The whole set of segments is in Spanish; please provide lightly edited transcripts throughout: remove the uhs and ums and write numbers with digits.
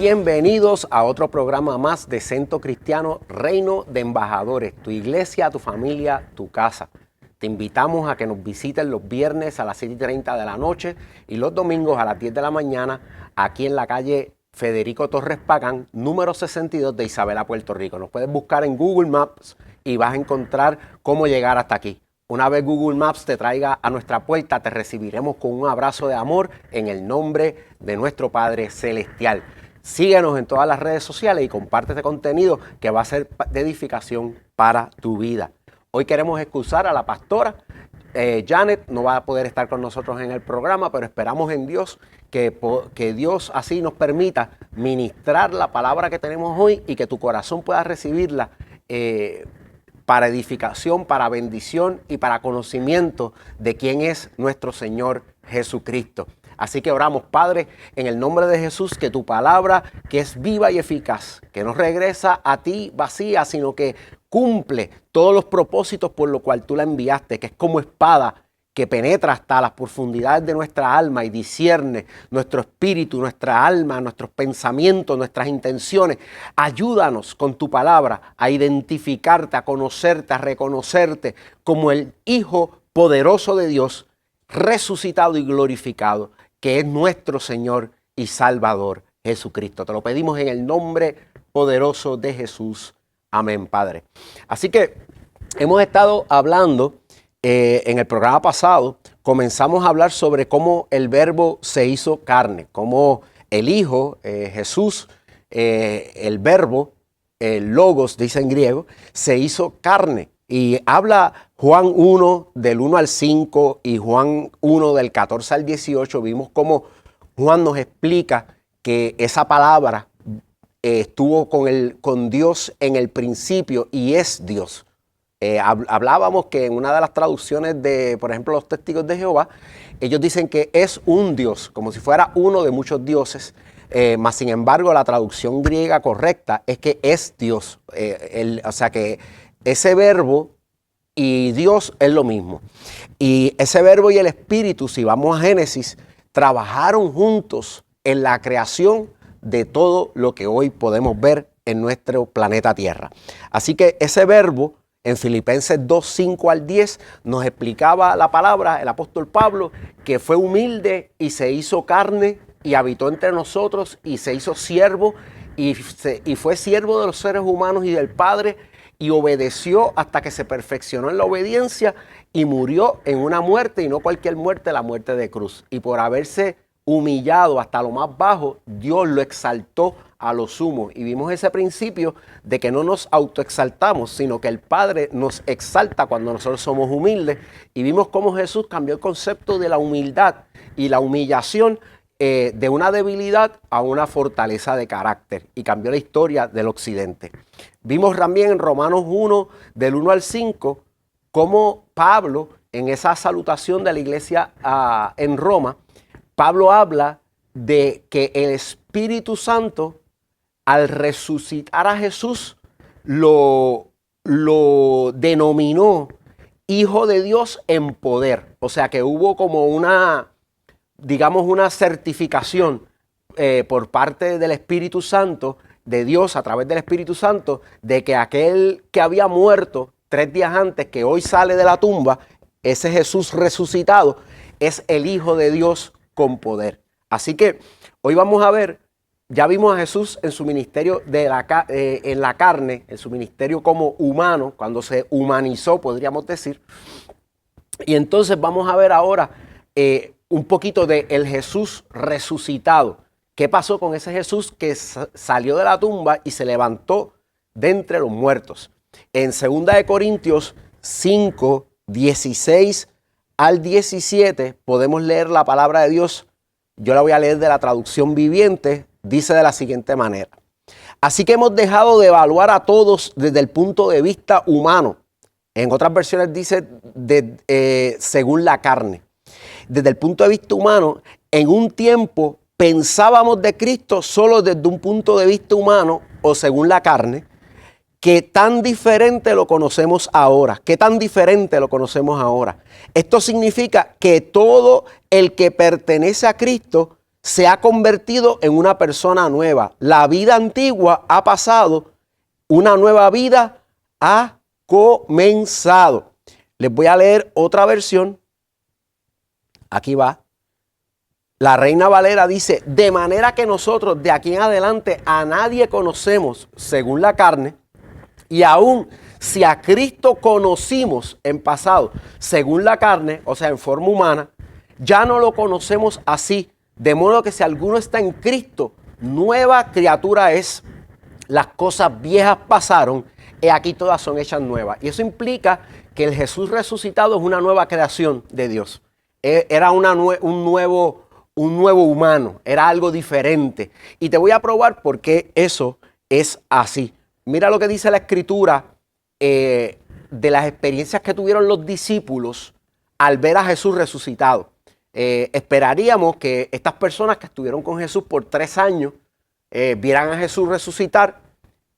Bienvenidos a otro programa más de Centro Cristiano Reino de Embajadores, tu iglesia, tu familia, tu casa. Te invitamos a que nos visiten los viernes a las 7:30 de la noche y los domingos a las 10 de la mañana aquí en la calle Federico Torres Pagán, número 62 de Isabela, Puerto Rico. Nos puedes buscar en Google Maps y vas a encontrar cómo llegar hasta aquí. Una vez Google Maps te traiga a nuestra puerta, te recibiremos con un abrazo de amor en el nombre de nuestro Padre Celestial. Síguenos en todas las redes sociales y comparte este contenido que va a ser de edificación para tu vida. Hoy queremos excusar a la pastora Janet, no va a poder estar con nosotros en el programa, pero esperamos en Dios que Dios así nos permita ministrar la palabra que tenemos hoy y que tu corazón pueda recibirla para edificación, para bendición y para conocimiento de quién es nuestro Señor Jesucristo. Así que oramos, Padre, en el nombre de Jesús, que tu palabra, que es viva y eficaz, que no regresa a ti vacía, sino que cumple todos los propósitos por los cuales tú la enviaste, que es como espada que penetra hasta las profundidades de nuestra alma y discierne nuestro espíritu, nuestra alma, nuestros pensamientos, nuestras intenciones. Ayúdanos con tu palabra a identificarte, a conocerte, a reconocerte como el Hijo poderoso de Dios, resucitado y glorificado, que es nuestro Señor y Salvador Jesucristo. Te lo pedimos en el nombre poderoso de Jesús. Amén, Padre. Así que hemos estado hablando en el programa pasado, comenzamos a hablar sobre cómo el Verbo se hizo carne, cómo el Hijo, Jesús, el Verbo, el Logos, dice en griego, se hizo carne. Y habla Juan 1 del 1 al 5 y Juan 1 del 14 al 18. Vimos cómo Juan nos explica que esa palabra estuvo con Dios en el principio y es Dios. Hablábamos que en una de las traducciones de, por ejemplo, los Testigos de Jehová, ellos dicen que es un Dios, como si fuera uno de muchos dioses, mas sin embargo la traducción griega correcta es que es Dios. O sea que ese verbo y Dios es lo mismo. Y ese verbo y el Espíritu, si vamos a Génesis, trabajaron juntos en la creación de todo lo que hoy podemos ver en nuestro planeta Tierra. Así que ese verbo, en Filipenses 2, 5 al 10, nos explicaba la palabra, el apóstol Pablo, que fue humilde y se hizo carne y habitó entre nosotros y se hizo siervo y fue siervo de los seres humanos y del Padre y obedeció hasta que se perfeccionó en la obediencia y murió en una muerte y no cualquier muerte, la muerte de cruz. Y por haberse humillado hasta lo más bajo, Dios lo exaltó a lo sumo. Y vimos ese principio de que no nos autoexaltamos, sino que el Padre nos exalta cuando nosotros somos humildes. Y vimos cómo Jesús cambió el concepto de la humildad y la humillación de una debilidad a una fortaleza de carácter y cambió la historia del occidente. Vimos también en Romanos 1, del 1 al 5, cómo Pablo, en esa salutación de la iglesia en Roma, Pablo habla de que el Espíritu Santo, al resucitar a Jesús, lo denominó Hijo de Dios en poder. O sea que hubo como una certificación por parte del Espíritu Santo, de Dios a través del Espíritu Santo, de que aquel que había muerto 3 días antes, que hoy sale de la tumba, ese Jesús resucitado, es el Hijo de Dios con poder. Así que hoy vamos a ver, ya vimos a Jesús en su ministerio en la carne, en su ministerio como humano, cuando se humanizó, podríamos decir. Y entonces vamos a ver ahora un poquito de el Jesús resucitado. ¿Qué pasó con ese Jesús que salió de la tumba y se levantó de entre los muertos? En 2 de Corintios 5, 16 al 17 podemos leer la palabra de Dios. Yo la voy a leer de la traducción viviente. Dice de la siguiente manera: así que hemos dejado de evaluar a todos desde el punto de vista humano. En otras versiones dice según la carne. Desde el punto de vista humano, en un tiempo pensábamos de Cristo solo desde un punto de vista humano o según la carne. ¿Qué tan diferente lo conocemos ahora? ¿Qué tan diferente lo conocemos ahora? Esto significa que todo el que pertenece a Cristo se ha convertido en una persona nueva. La vida antigua ha pasado, una nueva vida ha comenzado. Les voy a leer otra versión. Aquí va. La Reina Valera dice, de manera que nosotros de aquí en adelante a nadie conocemos según la carne, y aún si a Cristo conocimos en pasado según la carne, o sea, en forma humana, ya no lo conocemos así. De modo que si alguno está en Cristo, nueva criatura es. Las cosas viejas pasaron, y aquí todas son hechas nuevas. Y eso implica que el Jesús resucitado es una nueva creación de Dios. Era un nuevo humano, era algo diferente. Y te voy a probar por qué eso es así. Mira lo que dice la Escritura de las experiencias que tuvieron los discípulos al ver a Jesús resucitado. Esperaríamos que estas personas que estuvieron con Jesús por 3 años vieran a Jesús resucitar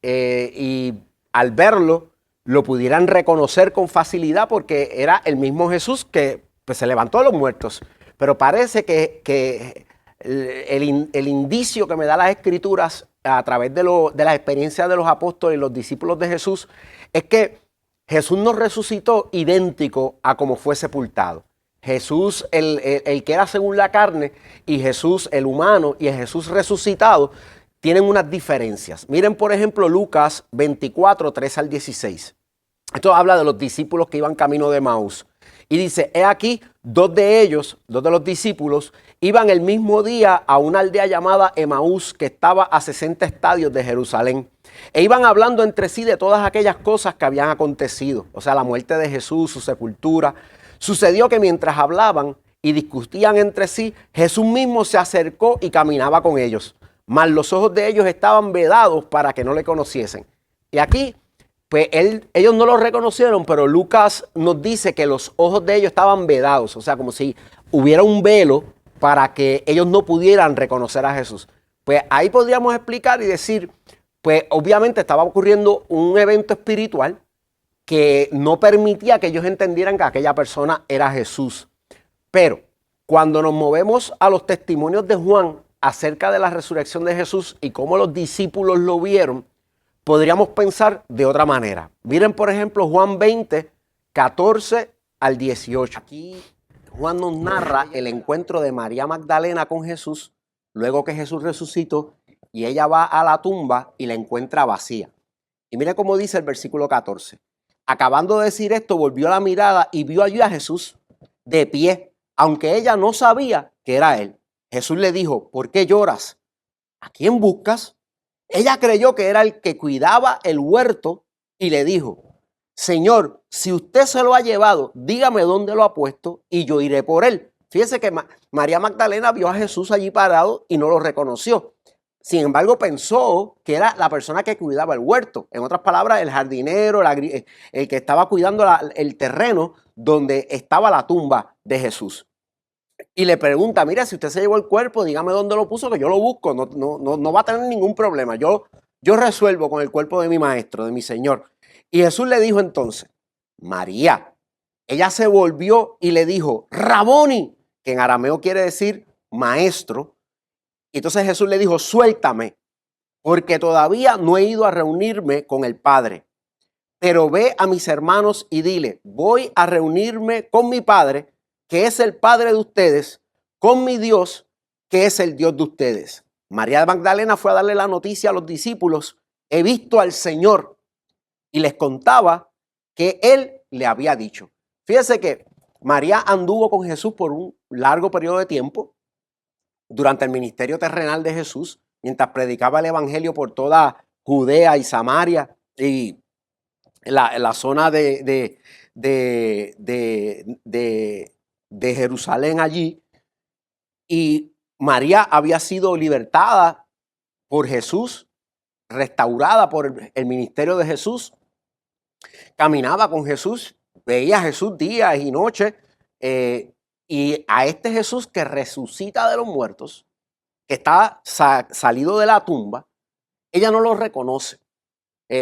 y al verlo lo pudieran reconocer con facilidad porque era el mismo Jesús que pues, se levantó de los muertos. Pero parece que el indicio que me da las Escrituras a través de las experiencias de los apóstoles y los discípulos de Jesús es que Jesús nos resucitó idéntico a como fue sepultado. Jesús, el que era según la carne, y Jesús, el humano, y el Jesús resucitado, tienen unas diferencias. Miren, por ejemplo, Lucas 24, 3 al 16. Esto habla de los discípulos que iban camino de Emaús. Y dice, he aquí, dos de los discípulos, iban el mismo día a una aldea llamada Emaús, que estaba a 60 estadios de Jerusalén. E iban hablando entre sí de todas aquellas cosas que habían acontecido. O sea, la muerte de Jesús, su sepultura. Sucedió que mientras hablaban y discutían entre sí, Jesús mismo se acercó y caminaba con ellos. Mas los ojos de ellos estaban vedados para que no le conociesen. Y aquí, pues ellos no lo reconocieron, pero Lucas nos dice que los ojos de ellos estaban vedados. O sea, como si hubiera un velo para que ellos no pudieran reconocer a Jesús. Pues ahí podríamos explicar y decir, pues obviamente estaba ocurriendo un evento espiritual que no permitía que ellos entendieran que aquella persona era Jesús. Pero cuando nos movemos a los testimonios de Juan acerca de la resurrección de Jesús y cómo los discípulos lo vieron, podríamos pensar de otra manera. Miren, por ejemplo, Juan 20, 14 al 18. Aquí Juan nos narra el encuentro de María Magdalena con Jesús, luego que Jesús resucitó, y ella va a la tumba y la encuentra vacía. Y mire cómo dice el versículo 14. Acabando de decir esto, volvió la mirada y vio allí a Jesús de pie, aunque ella no sabía que era él. Jesús le dijo, ¿por qué lloras? ¿A quién buscas? Ella creyó que era el que cuidaba el huerto y le dijo, Señor, si usted se lo ha llevado, dígame dónde lo ha puesto y yo iré por él. Fíjese que María Magdalena vio a Jesús allí parado y no lo reconoció. Sin embargo, pensó que era la persona que cuidaba el huerto. En otras palabras, el jardinero, el que estaba cuidando el terreno donde estaba la tumba de Jesús. Y le pregunta, mira, si usted se llevó el cuerpo, dígame dónde lo puso, que yo lo busco. No va a tener ningún problema. Yo resuelvo con el cuerpo de mi maestro, de mi Señor. Y Jesús le dijo entonces, María. Ella se volvió y le dijo, Raboni, que en arameo quiere decir maestro. Y entonces Jesús le dijo, suéltame, porque todavía no he ido a reunirme con el Padre. Pero ve a mis hermanos y dile, voy a reunirme con mi Padre, que es el Padre de ustedes, con mi Dios, que es el Dios de ustedes. María Magdalena fue a darle la noticia a los discípulos, he visto al Señor, y les contaba que Él le había dicho. Fíjese que María anduvo con Jesús por un largo periodo de tiempo, durante el ministerio terrenal de Jesús, mientras predicaba el evangelio por toda Judea y Samaria y la zona de Jerusalén allí. Y María había sido libertada por Jesús, restaurada por el ministerio de Jesús, caminaba con Jesús, veía a Jesús días y noches, y a este Jesús que resucita de los muertos, que está salido de la tumba, ella no lo reconoce.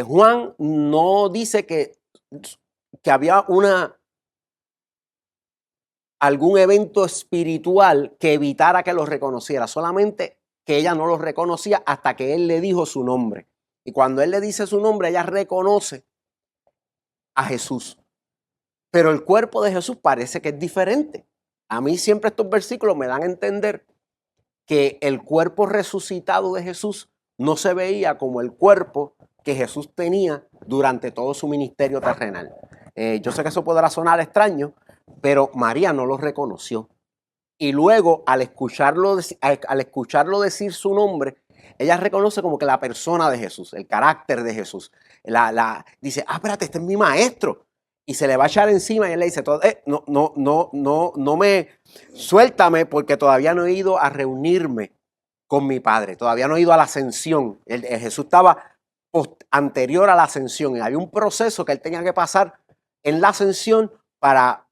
Juan no dice que había algún evento espiritual que evitara que lo reconociera, solamente que ella no lo reconocía hasta que él le dijo su nombre. Y cuando él le dice su nombre, ella reconoce a Jesús. Pero el cuerpo de Jesús parece que es diferente. A mí siempre estos versículos me dan a entender que el cuerpo resucitado de Jesús no se veía como el cuerpo que Jesús tenía durante todo su ministerio terrenal. Yo sé que eso podrá sonar extraño, pero María no lo reconoció. Y luego, al escucharlo decir su nombre, ella reconoce como que la persona de Jesús, el carácter de Jesús. Dice, espérate, este es mi maestro. Y se le va a echar encima y él le dice, suéltame porque todavía no he ido a reunirme con mi padre, todavía no he ido a la ascensión. Jesús estaba anterior a la ascensión y había un proceso que él tenía que pasar en la ascensión para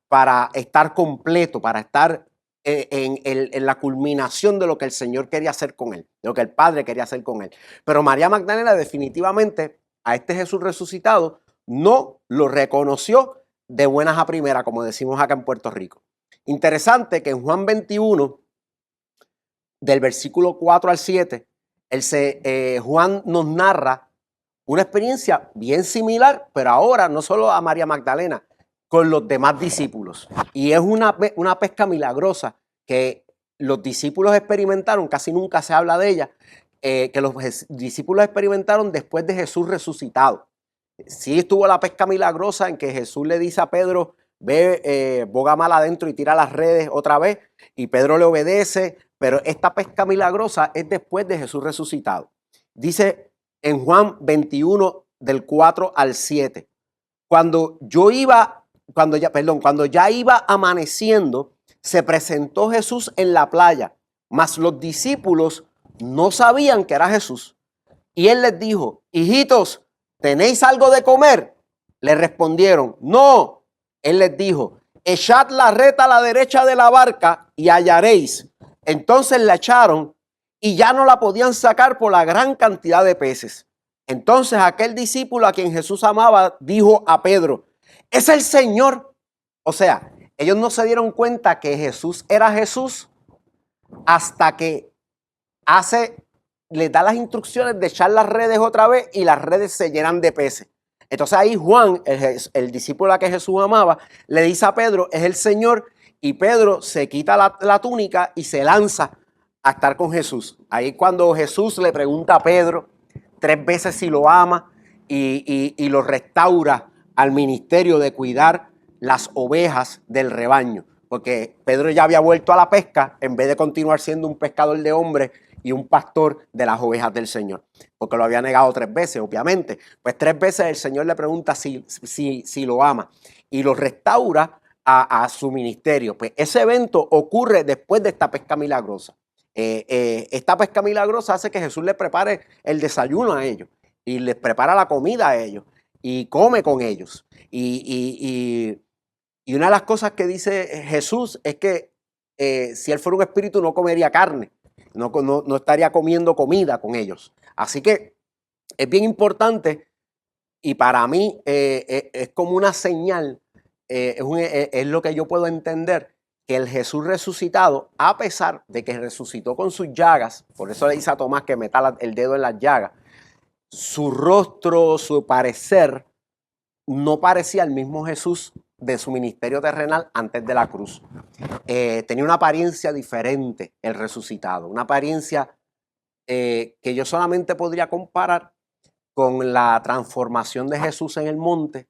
estar completo, para estar en la culminación de lo que el Señor quería hacer con él, de lo que el Padre quería hacer con él. Pero María Magdalena definitivamente a este Jesús resucitado no lo reconoció de buenas a primeras, como decimos acá en Puerto Rico. Interesante que en Juan 21, del versículo 4 al 7, Juan nos narra una experiencia bien similar, pero ahora no solo a María Magdalena, con los demás discípulos. Y es una pesca milagrosa que los discípulos experimentaron, casi nunca se habla de ella, que los discípulos experimentaron después de Jesús resucitado. Sí estuvo la pesca milagrosa en que Jesús le dice a Pedro, ve, boga mal adentro y tira las redes otra vez, y Pedro le obedece, pero esta pesca milagrosa es después de Jesús resucitado. Dice en Juan 21, del 4 al 7, cuando ya iba amaneciendo, se presentó Jesús en la playa, mas los discípulos no sabían que era Jesús. Y él les dijo, hijitos, ¿tenéis algo de comer? Le respondieron, no. Él les dijo, echad la red a la derecha de la barca y hallaréis. Entonces la echaron y ya no la podían sacar por la gran cantidad de peces. Entonces aquel discípulo a quien Jesús amaba dijo a Pedro, es el Señor. O sea, ellos no se dieron cuenta que Jesús era Jesús hasta que les da las instrucciones de echar las redes otra vez y las redes se llenan de peces. Entonces ahí Juan, el discípulo a que Jesús amaba, le dice a Pedro, es el Señor, y Pedro se quita la túnica y se lanza a estar con Jesús. Ahí cuando Jesús le pregunta a Pedro 3 veces si lo ama y lo restaura al ministerio de cuidar las ovejas del rebaño, porque Pedro ya había vuelto a la pesca en vez de continuar siendo un pescador de hombres y un pastor de las ovejas del Señor, porque lo había negado 3 veces, obviamente. Pues 3 veces el Señor le pregunta si lo ama y lo restaura a su ministerio. Pues ese evento ocurre después de esta pesca milagrosa. Esta pesca milagrosa hace que Jesús les prepare el desayuno a ellos y les prepara la comida a ellos y come con ellos. Y una de las cosas que dice Jesús es que si él fuera un espíritu no comería carne, no estaría comiendo comida con ellos. Así que es bien importante y para mí es como una señal, es lo que yo puedo entender, que el Jesús resucitado, a pesar de que resucitó con sus llagas, por eso le dice a Tomás que meta el dedo en las llagas, su rostro, su parecer, no parecía el mismo Jesús de su ministerio terrenal antes de la cruz. Tenía una apariencia diferente el resucitado, una apariencia que yo solamente podría comparar con la transformación de Jesús en el monte,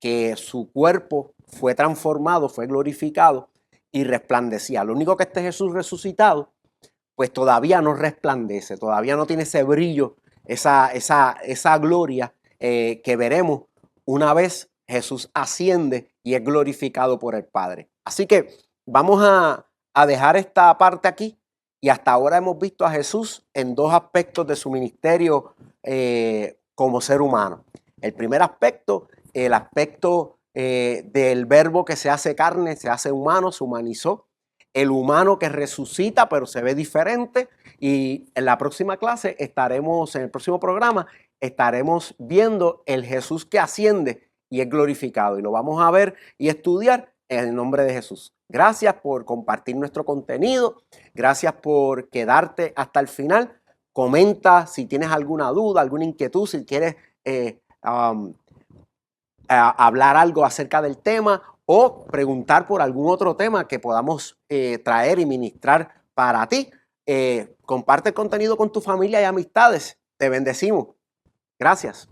que su cuerpo fue transformado, fue glorificado y resplandecía. Lo único que este Jesús resucitado, pues todavía no resplandece, todavía no tiene ese brillo, esa gloria que veremos una vez Jesús asciende y es glorificado por el Padre. Así que vamos a dejar esta parte aquí y hasta ahora hemos visto a Jesús en 2 aspectos de su ministerio como ser humano. El primer aspecto, el aspecto del verbo que se hace carne, se hace humano, se humanizó. El humano que resucita pero se ve diferente, y en la próxima clase en el próximo programa estaremos viendo el Jesús que asciende y es glorificado, y lo vamos a ver y estudiar en el nombre de Jesús. Gracias por compartir nuestro contenido. Gracias por quedarte hasta el final. Comenta si tienes alguna duda, alguna inquietud, si quieres hablar algo acerca del tema o preguntar por algún otro tema que podamos traer y ministrar para ti. Comparte el contenido con tu familia y amistades. Te bendecimos. Gracias.